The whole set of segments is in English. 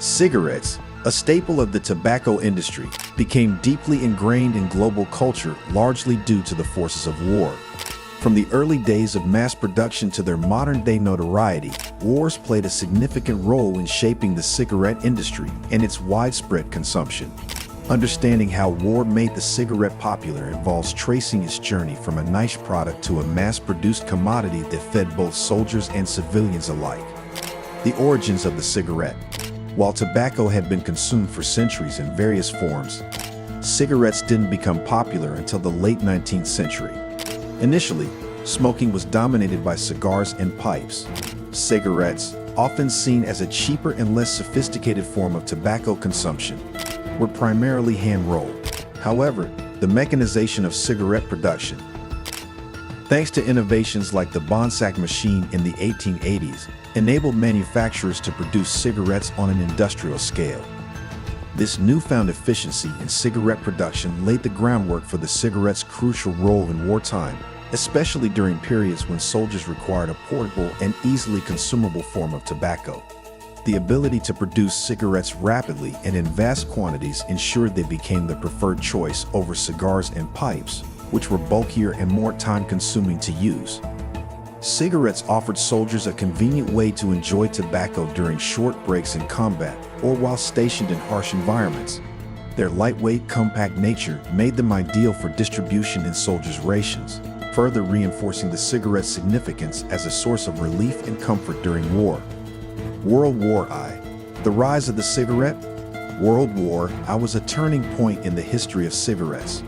Cigarettes, a staple of the tobacco industry, became deeply ingrained in global culture largely due to the forces of war. From the early days of mass production to their modern-day notoriety, wars played a significant role in shaping the cigarette industry and its widespread consumption. Understanding how war made the cigarette popular involves tracing its journey from a niche product to a mass-produced commodity that fed both soldiers and civilians alike. The origins of the cigarette. While tobacco had been consumed for centuries in various forms, cigarettes didn't become popular until the late 19th century. Initially, smoking was dominated by cigars and pipes. Cigarettes, often seen as a cheaper and less sophisticated form of tobacco consumption, were primarily hand-rolled. However, the mechanization of cigarette production, thanks to innovations like the Bonsack machine in the 1880s, enabled manufacturers to produce cigarettes on an industrial scale. This newfound efficiency in cigarette production laid the groundwork for the cigarette's crucial role in wartime, especially during periods when soldiers required a portable and easily consumable form of tobacco. The ability to produce cigarettes rapidly and in vast quantities ensured they became the preferred choice over cigars and pipes, which were bulkier and more time-consuming to use. Cigarettes offered soldiers a convenient way to enjoy tobacco during short breaks in combat or while stationed in harsh environments. Their lightweight, compact nature made them ideal for distribution in soldiers' rations, further reinforcing the cigarette's significance as a source of relief and comfort during war. World War I. The rise of the cigarette. World War I was a turning point in the history of cigarettes.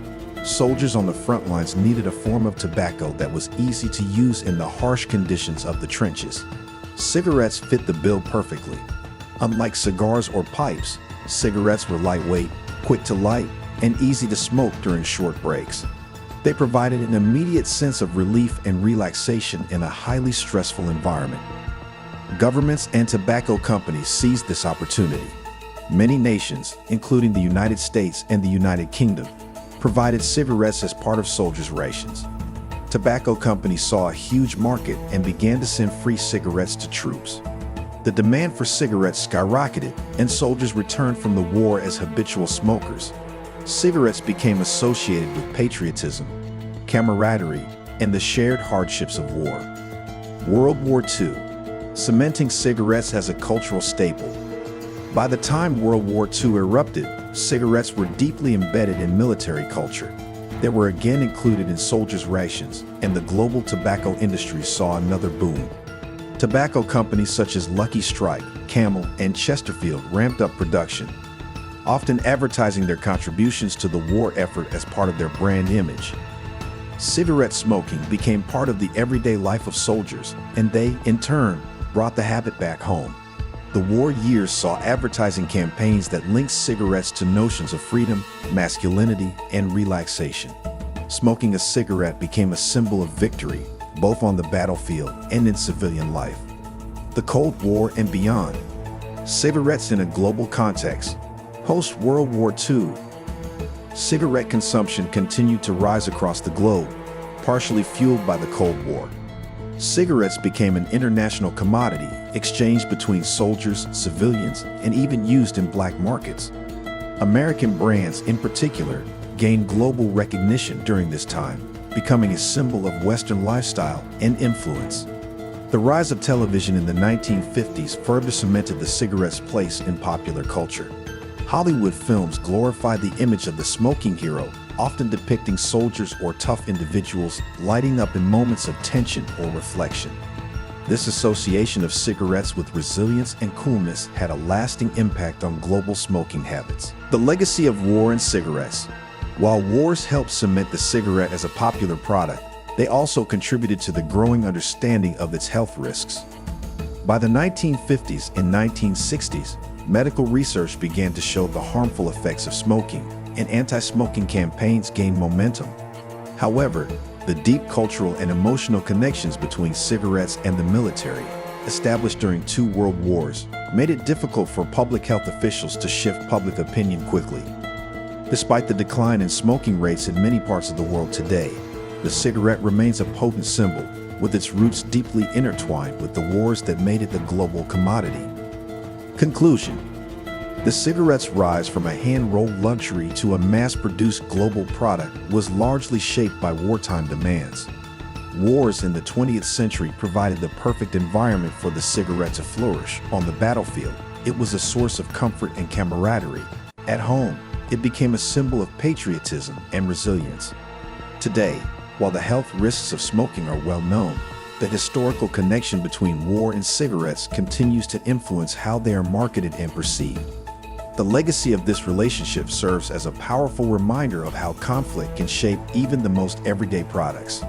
Soldiers on the front lines needed a form of tobacco that was easy to use in the harsh conditions of the trenches. Cigarettes fit the bill perfectly. Unlike cigars or pipes, cigarettes were lightweight, quick to light, and easy to smoke during short breaks. They provided an immediate sense of relief and relaxation in a highly stressful environment. Governments and tobacco companies seized this opportunity. Many nations, including the United States and the United Kingdom, provided cigarettes as part of soldiers' rations. Tobacco companies saw a huge market and began to send free cigarettes to troops. The demand for cigarettes skyrocketed, and soldiers returned from the war as habitual smokers. Cigarettes became associated with patriotism, camaraderie, and the shared hardships of war. World War II, cementing cigarettes as a cultural staple. By the time World War II erupted, cigarettes were deeply embedded in military culture. They were again included in soldiers' rations, and the global tobacco industry saw another boom. Tobacco companies such as Lucky Strike, Camel, and Chesterfield ramped up production, often advertising their contributions to the war effort as part of their brand image. Cigarette smoking became part of the everyday life of soldiers, and they, in turn, brought the habit back home. The war years saw advertising campaigns that linked cigarettes to notions of freedom, masculinity, and relaxation. Smoking a cigarette became a symbol of victory, both on the battlefield and in civilian life. The Cold War and beyond. Cigarettes in a global context. Post-World War II, cigarette consumption continued to rise across the globe, partially fueled by the Cold War. Cigarettes became an international commodity, exchanged between soldiers, civilians, and even used in black markets. American brands, in particular, gained global recognition during this time, becoming a symbol of Western lifestyle and influence. The rise of television in the 1950s further cemented the cigarette's place in popular culture. Hollywood films glorified the image of the smoking hero, often depicting soldiers or tough individuals lighting up in moments of tension or reflection. This association of cigarettes with resilience and coolness had a lasting impact on global smoking habits. The legacy of war and cigarettes. While wars helped cement the cigarette as a popular product, they also contributed to the growing understanding of its health risks. By the 1950s and 1960s, medical research began to show the harmful effects of smoking, and anti-smoking campaigns gained momentum. However, the deep cultural and emotional connections between cigarettes and the military, established during two world wars, made it difficult for public health officials to shift public opinion quickly. Despite the decline in smoking rates in many parts of the world today, the cigarette remains a potent symbol, with its roots deeply intertwined with the wars that made it the global commodity. Conclusion. The cigarette's rise from a hand-rolled luxury to a mass-produced global product was largely shaped by wartime demands. Wars in the 20th century provided the perfect environment for the cigarette to flourish. On the battlefield, it was a source of comfort and camaraderie. At home, it became a symbol of patriotism and resilience. Today, while the health risks of smoking are well known, the historical connection between war and cigarettes continues to influence how they are marketed and perceived. The legacy of this relationship serves as a powerful reminder of how conflict can shape even the most everyday products.